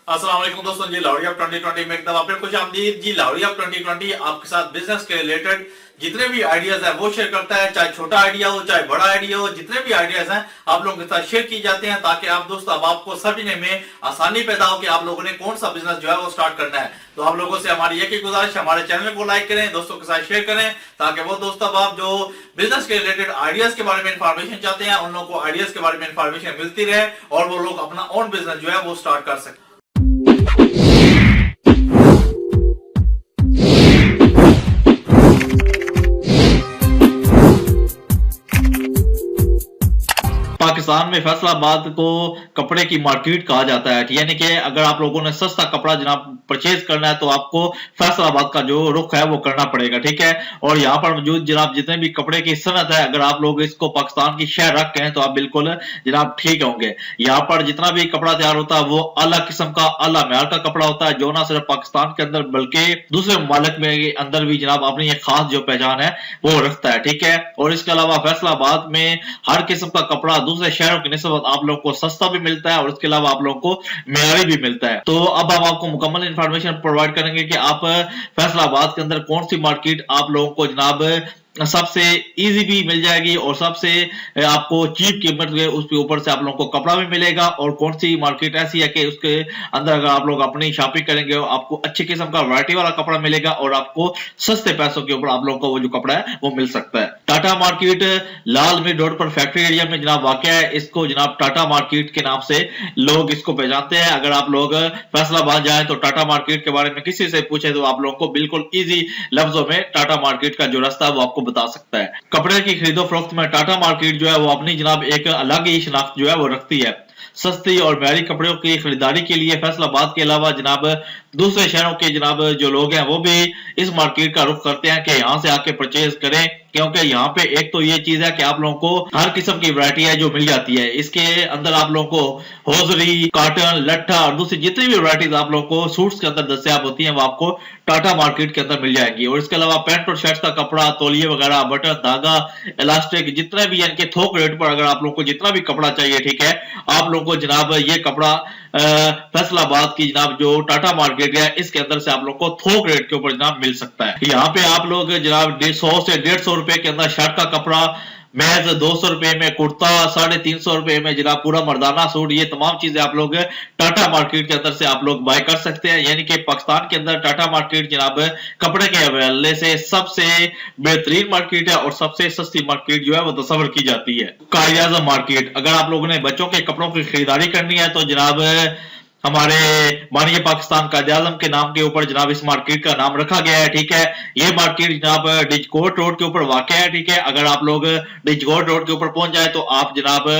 अस्सलाम वालेकुम दोस्तों जी, लाहौरी ऑफ 2020 में एकदम आपने खुश आमदीद जी। लाहौरी ऑफ 2020 आपके साथ बिजनेस के रिलेटेड जितने भी आइडियाज हैं वो शेयर करता है, चाहे छोटा आइडिया हो चाहे बड़ा आइडिया हो। जितने भी आइडियाज हैं आप लोगों के साथ शेयर की जाते हैं ताकि आप दोस्तों अब आपको समझने में आसानी पैदा हो कि आप लोगों ने कौन सा बिजनेस जो है वो स्टार्ट करना है। तो आप लोगों से हमारी एक ही गुजारिश, हमारे चैनल को लाइक करें, दोस्तों के साथ शेयर करें ताकि वो दोस्तों अब आप जो बिजनेस के रिलेटेड आइडियाज के बारे में इंफॉर्मेशन चाहते हैं उन लोगों को आइडियाज के बारे में इंफॉर्मेशन मिलती रहे और वो लोग अपना ओन बिजनेस जो है वो स्टार्ट कर सकें। पाकिस्तान में फैसलाबाद को कपड़े की मार्केट कहा जाता है, यानी कि अगर आप लोगों ने सस्ता कपड़ा जनाब परचेज करना है तो आपको फैसलाबाद का जो रुख है वो करना पड़ेगा, ठीक है। और यहाँ पर मौजूद जनाब जितने भी कपड़े की सनत है, अगर आप लोग इसको पाकिस्तान की शहर रख हैं तो आप बिल्कुल जनाब ठीक होंगे। यहाँ पर जितना भी कपड़ा तैयार होता है वो अला किस्म का, अला म्यार का कपड़ा होता है, जो ना सिर्फ पाकिस्तान के अंदर बल्कि दूसरे ममालिक में अंदर भी जनाब अपनी एक खास जो पहचान है वो रखता है, ठीक है। और इसके अलावा फैसलाबाद में हर किस्म का कपड़ा दूसरे शहरों की निस्बत आप लोग को सस्ता भी मिलता है और इसके अलावा आप लोगों को मेयारी भी मिलता है। तो अब हम आपको मुकम्मल इंफॉर्मेशन प्रोवाइड करेंगे कि आप फैसलाबाद के अंदर कौन सी मार्केट आप लोगों को जनाब सबसे इजी भी मिल जाएगी और सबसे आपको चीप कीमत उसके ऊपर से आप लोगों को कपड़ा भी मिलेगा, और कौन सी मार्केट ऐसी है कि उसके अंदर अगर आप लोग अपनी शॉपिंग करेंगे आपको अच्छे किस्म का वैरायटी वाला कपड़ा मिलेगा और आपको सस्ते पैसों के ऊपर आप लोगों को वो जो कपड़ा है वो मिल सकता है। टाटा मार्केट लाल मिल रोड पर फैक्ट्री एरिया में जनाब वाक़ है। इसको जनाब टाटा मार्केट के नाम से लोग इसको पहचानते हैं। अगर आप लोग फैसलाबाद जाए तो टाटा मार्केट के बारे में किसी से पूछे तो आप लोगों को बिल्कुल ईजी लफ्जों में टाटा मार्केट का जो रास्ता है वो आपको बता सकता है। कपड़े की खरीदो फरोख्त में टाटा मार्केट जो है वो अपनी जनाब एक अलग ही शनाख्त जो है वो रखती है। सस्ती और म्यारी कपड़ों की खरीदारी के लिए फैसलाबाद के अलावा जनाब दूसरे शहरों के जनाब जो लोग हैं वो भी इस मार्केट का रुख करते हैं कि यहाँ से आके परचेज करें, क्योंकि यहाँ पे एक तो ये चीज है कि आप लोगों को हर किस्म की वैरायटी है जो मिल जाती है। इसके अंदर आप लोगों को होजरी, कॉटन, लट्ठा और दूसरी जितनी भी वैरायटीज आप लोगों को सूट्स के अंदर दस्तियाब होती हैं वो आपको टाटा मार्केट के अंदर मिल जाएंगी। और इसके अलावा पैंट और शर्ट का कपड़ा, तौलिए वगैरह, बटन, धागा, इलास्टिक, जितने भी यानी कि थोक रेट पर अगर आप लोगों को जितना भी कपड़ा चाहिए, ठीक है, आप लोगों को जनाब ये कपड़ा फैसलाबाद की जनाब जो टाटा मार्केट है इसके अंदर से आप लोग को थोक रेट के ऊपर जनाब मिल सकता है। यहाँ पे आप लोग जनाब 100 से 150 रुपए के अंदर शर्ट का कपड़ा, महज 200 रुपए में कुर्ता, 350 रुपए में जनाब पूरा मर्दाना सूट, ये तमाम चीजें आप लोग टाटा मार्केट के अंदर से आप लोग बाय कर सकते हैं। यानी कि पाकिस्तान के अंदर टाटा मार्केट जनाब कपड़े के हवाले से सबसे बेहतरीन मार्केट है और सबसे सस्ती मार्केट जो है वो तस्वर की जाती है। कायद आज़म मार्केट, अगर आप लोगों ने बच्चों के कपड़ों की खरीदारी करनी है तो जनाब हमारे माननीय पाकिस्तान कायद आज़म के नाम के ऊपर जनाब इस मार्केट का नाम रखा गया है, ठीक है। ये मार्केट जनाब डिजकोट रोड के ऊपर वाक़ है, ठीक है। अगर आप लोग डिजकोट रोड के ऊपर पहुंच जाए तो आप जनाब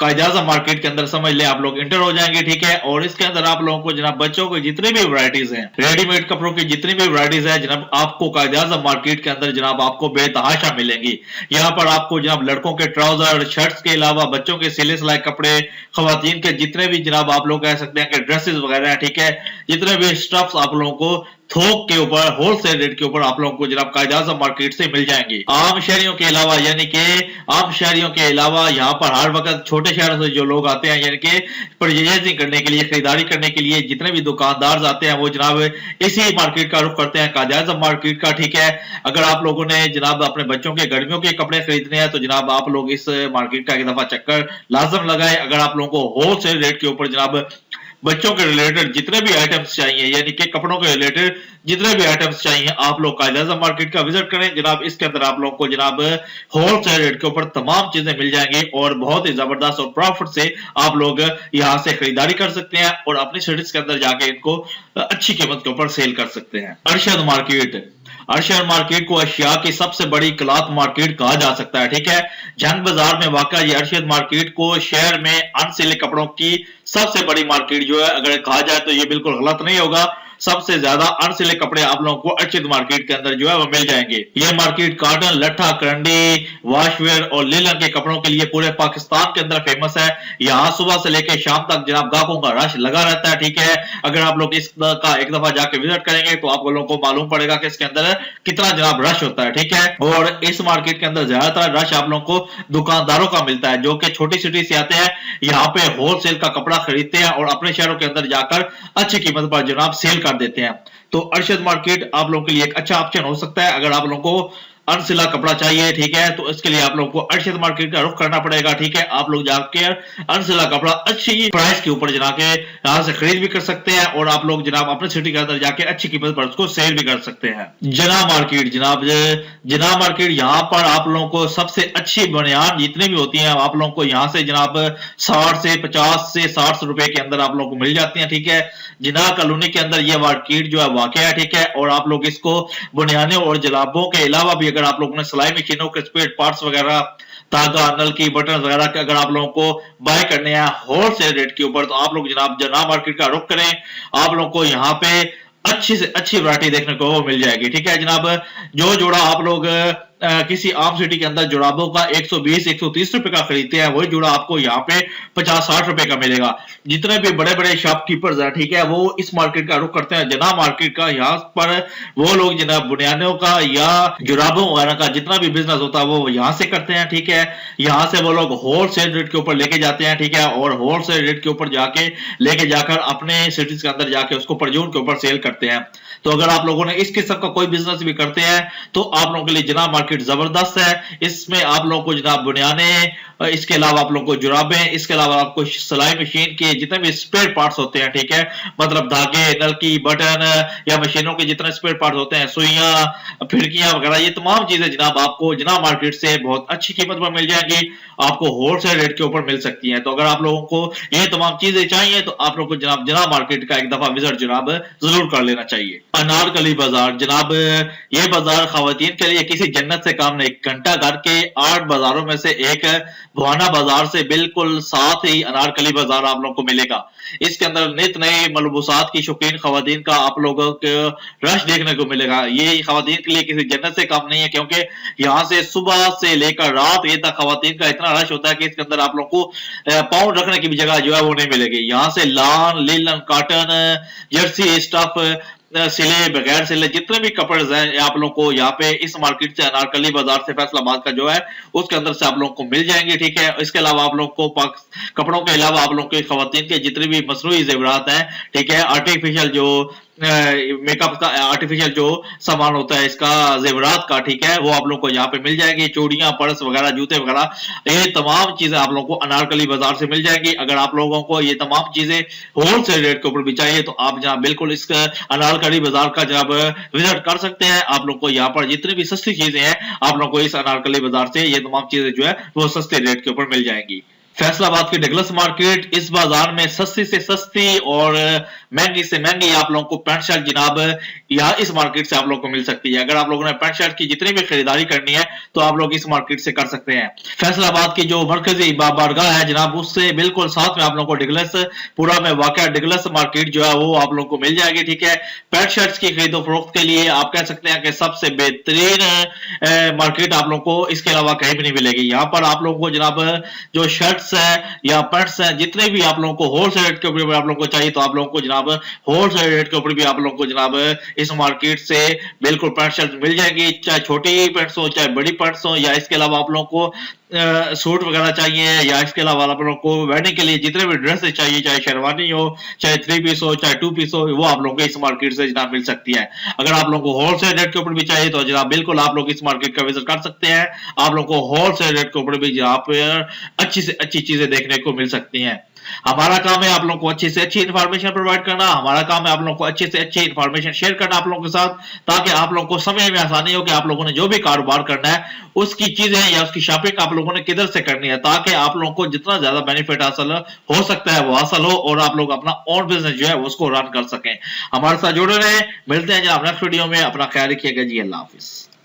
कायद आज़म मार्केट के अंदर समझ लें आप लोग इंटर हो जाएंगे, ठीक है। और इसके अंदर आप लोगों को जनाब बच्चों की जितनी भी वैरायटीज हैं, रेडीमेड कपड़ों की जितनी भी वैरायटीज है जनाब आपको कायद आज़म मार्केट के अंदर जनाब आपको बेतहाशा मिलेंगी। यहाँ पर आपको जनाब लड़कों के ट्राउजर, शर्ट्स के अलावा बच्चों के सिले सिलाई कपड़े, खवातीन के जितने भी जनाब आप लोग कह सकते हैं कि ड्रेसेस वगैरह, ठीक है, जितने भी स्टफ्स आप लोगों को थोक के ऊपर, होलसेल रेट के ऊपर आप लोगों को जनाब कायद आज़म मार्केट से मिल जाएंगी। आम शहरियों के अलावा यानी कि आम शहरियों के अलावा यहाँ पर हर वक्त छोटे शहरों से जो लोग आते हैं यानी कि परचेजिंग करने के लिए, खरीदारी करने के लिए, जितने भी दुकानदार आते हैं वो जनाब इसी मार्केट का रुख करते हैं, कायद आज़म मार्केट का, ठीक है। अगर आप लोगों ने जनाब अपने बच्चों के गर्मियों के कपड़े खरीदने हैं तो जनाब आप लोग इस मार्केट का एक दफा चक्कर लाजम लगाए। अगर आप लोगों को होलसेल रेट के ऊपर जनाब बच्चों के रिलेटेड जितने भी आइटम्स चाहिए यानी कि कपड़ों के रिलेटेड जितने भी आइटम्स चाहिए आप लोग कायद आज़म मार्केट का विजिट करें। जनाब इसके अंदर आप लोग को जनाब होलसेल रेट के ऊपर तमाम चीजें मिल जाएंगी और बहुत ही जबरदस्त और प्रॉफिट से आप लोग यहाँ से खरीदारी कर सकते हैं और अपनी सिटीज के अंदर जाके इनको अच्छी कीमत के ऊपर सेल कर सकते हैं। अरशद मार्केट, अरशद मार्केट को अशिया की सबसे बड़ी क्लॉथ मार्केट कहा जा सकता है, ठीक है। जंग बाजार में वाक़ा ये अरशद मार्केट को शहर में अनसिले कपड़ों की सबसे बड़ी मार्केट जो है अगर कहा जाए तो ये बिल्कुल गलत नहीं होगा। सबसे ज्यादा अनसिले कपड़े आप लोगों को अर्शद मार्केट के अंदर जो है वो मिल जाएंगे। ये मार्केट कॉटन, लट्ठा, करंडी, वॉशवेयर और लीलन के कपड़ों के लिए पूरे पाकिस्तान के अंदर फेमस है। यहाँ सुबह से लेकर शाम तक जनाब ग्राहकों का रश लगा रहता है, ठीक है। अगर आप लोग इसका एक दफा जाके विजिट करेंगे तो आप लोगों को मालूम पड़ेगा कि इसके अंदर कितना जनाब रश होता है, ठीक है। और इस मार्केट के अंदर ज्यादातर रश आप लोगों को दुकानदारों का मिलता है, जो कि छोटी सिटी से आते हैं, यहाँ पे होलसेल का कपड़ा खरीदते हैं और अपने शहरों के अंदर जाकर अच्छी कीमत पर जनाब सेल कर देते हैं। तो अरशद मार्केट आप लोगों के लिए एक अच्छा ऑप्शन हो सकता है। अगर आप लोगों को अनसिला कपड़ा चाहिए, ठीक है, तो इसके लिए आप लोगों को अरशद मार्केट का रुख करना पड़ेगा, ठीक है। आप लोग जाके अनसिला कपड़ा अच्छी प्राइस के ऊपर जाके यहाँ से खरीद भी कर सकते हैं और आप लोग जनाब अपने सिटी के अंदर जाके अच्छी कीमत पर उसको सेल भी कर सकते हैं। जना मार्केट, जना मार्केट, यहाँ पर आप लोगों को सबसे अच्छी बनियान जितनी भी होती है आप लोगों को यहाँ से जनाब 60 से 50 से 60 रुपए के अंदर आप लोगों को मिल जाती है, ठीक है। जिना कॉलोनी के अंदर यह मार्केट जो है वाक़ है, ठीक है। और आप लोग इसको बुनियाने और जलाबों के अलावा भी अगर आप लोगों ने सिलाई मशीनों के स्पेयर पार्ट्स वगैरह, तागा, नल की बटन वगैरह के अगर आप लोगों को बाय करने हैं होलसेल रेट के ऊपर, तो आप लोग जनाब जना मार्केट का रुख करें। आप लोगों को यहाँ पे अच्छी से अच्छी वैरायटी देखने को मिल जाएगी, ठीक है जनाब। जो जोड़ा आप लोग किसी आम सिटी के अंदर जुराबों का 120-130 रुपए का खरीदते हैं, वही जुड़ा आपको यहाँ पे 50-60 रुपए का मिलेगा। जितने भी बड़े बड़े शॉपकीपर्स हैं, ठीक है, वो इस मार्केट का रुख करते हैं, जना मार्केट का। यहाँ पर वो लोग जनाब बुनियानों का या जुराबों वगैरह का जितना भी बिजनेस होता है वो यहाँ से करते हैं, ठीक है। यहाँ से वो लोग होलसेल रेट के ऊपर लेके जाते हैं, ठीक है, और होलसेल रेट के ऊपर जाके लेके जाकर अपने सिटीज के अंदर जाके उसको परचून के ऊपर सेल करते हैं। तो अगर आप लोगों ने इस किस्म का कोई बिजनेस भी करते हैं तो आप लोगों के लिए जना मार्केट जबरदस्त है। इसमें आप लोगों को जनाब बुनियाने, इसके अलावा आप लोगों को जुराबें, इसके अलावा आपको सिलाई मशीन के जितने भी स्पेयर पार्ट्स होते हैं, ठीक है, मतलब धागे, नल की बटन या मशीनों के जितने स्पेयर पार्ट्स होते हैं, सुइयां, फिरकियां वगैरह, ये तमाम चीजें जनाब आपको जना मार्केट से बहुत अच्छी कीमत पर मिल जाएंगी, आपको होलसेल रेट के ऊपर मिल सकती हैं। तो अगर आप लोगों को ये तमाम चीजें चाहिए तो आप लोगों को जनाब जना मार्केट का एक दफा विजिट जनाब जरूर कर लेना चाहिए। अनारकली बाजार, जनाब ये बाजार खवातीन के लिए किसी जन्नत से काम नहीं। घंटा घर के 8 बाजारों में से एक भवाना बाजार से बिल्कुल साथ ही अनारकली बाजार आप लोगों को मिलेगा। इसके अंदर नित नए मलबूसात की शौकीन खवातीन का आप लोगों को रश देखने को मिलेगा। ये खवातीन के लिए किसी जन्नत से कम नहीं है, क्योंकि यहाँ से सुबह से लेकर रात ये तक खवातीन का इतना रश होता है कि इसके अंदर आप लोग को पाउंड रखने की भी जगह जो है वो नहीं मिलेगी। यहाँ से लान, लीलन, कॉटन, जर्सी स्टफ, सिले, बगैर सिले, जितने भी कपड़े हैं आप लोगों को यहाँ पे इस मार्केट से, अनारकली बाजार से, फैसलाबाद का जो है उसके अंदर से आप लोगों को मिल जाएंगे, ठीक है। इसके अलावा आप लोगों को कपड़ों के अलावा आप लोगों के खवातीन के जितने भी मसनूई जेवरात हैं, ठीक है, आर्टिफिशियल जो मेकअप का आर्टिफिशियल जो सामान होता है इसका, जेवरात का, ठीक है, वो आप लोग को यहाँ पे मिल जाएंगे। चूड़ियां, पर्स वगैरह, जूते वगैरह, ये तमाम चीजें आप लोगों को अनारकली बाजार से मिल जाएंगी। अगर आप लोगों को ये तमाम चीजें होलसेल रेट के ऊपर भी चाहिए तो आप जनाब बिल्कुल इस अनारकली बाजार का जनाब विजिट कर सकते हैं। आप लोग को यहाँ पर जितनी भी सस्ती चीजें हैं आप लोग को इस अनारकली बाजार से ये तमाम चीजें जो है वो सस्ते रेट के ऊपर मिल जाएंगी। फैसलाबाद की डगलस मार्केट, इस बाजार में सस्ती से सस्ती और महंगी से महंगी आप लोगों को पैंट शर्ट जनाब यहाँ इस मार्केट से आप लोगों को मिल सकती है। अगर आप लोगों ने पैंट शर्ट की जितनी भी खरीदारी करनी है तो आप लोग इस मार्केट से कर सकते हैं। फैसलाबाद की जो मरकजी बारगाह है जनाब उससे बिल्कुल साथ में आप लोगों को डगलस पूरा में वाक़या डगलस मार्केट जो है वो आप लोगों को मिल जाएगी, ठीक है। पैंट शर्ट की खरीदो फरोख्त के लिए आप कह सकते हैं कि सबसे बेहतरीन मार्केट आप लोगों को इसके अलावा कहीं भी नहीं मिलेगी। यहाँ पर आप लोगों को जनाब जो शर्ट है या पर्स है, जितने भी आप लोगों को होलसेल रेट के ऊपर आप लोगों को चाहिए तो आप लोगों को जनाब होलसेल रेट के ऊपर भी आप लोगों को जनाब इस मार्केट से बिल्कुल पैंट शर्ट मिल जाएगी, चाहे छोटी पैंट्स हो चाहे बड़ी पैंट्स हो। या इसके अलावा आप लोगों को सूट वगैरह चाहिए, या इसके अलावा आप लोगों को वेडिंग के लिए जितने भी ड्रेसेस चाहिए, चाहे शेरवानी हो, चाहे 3 पीस हो, चाहे 2 पीस हो, वो आप लोगों को इस मार्केट से जनाब मिल सकती है। अगर आप लोगों को होलसेल रेट के ऊपर भी चाहिए तो जनाब बिल्कुल आप लोग इस मार्केट का विजिट कर सकते हैं। आप लोगों को होलसेल रेट के ऊपर भी जहाँ पर अच्छी से अच्छी चीजें देखने को मिल सकती हैं। हमारा काम है आप लोगों को अच्छी से अच्छी इंफॉर्मेशन प्रोवाइड करना, हमारा काम है आप लोगों को अच्छी से अच्छी इंफॉर्मेशन शेयर करना आप लोगों के साथ, ताकि आप लोगों को समझ में आसानी हो कि आप लोगों ने जो भी कारोबार करना है उसकी चीजें या उसकी शॉपिंग आप लोगों ने किधर से करनी है, ताकि आप लोगों को जितना ज्यादा बेनिफिट हासिल हो सकता है वो हासिल हो और आप लोग अपना ओन बिजनेस जो है उसको रन कर सकें। हमारे साथ जुड़े रहे, मिलते हैं जनाब नेक्स्ट वीडियो में। अपना ख्याल रखिएगा जी, अल्लाह हाफिज।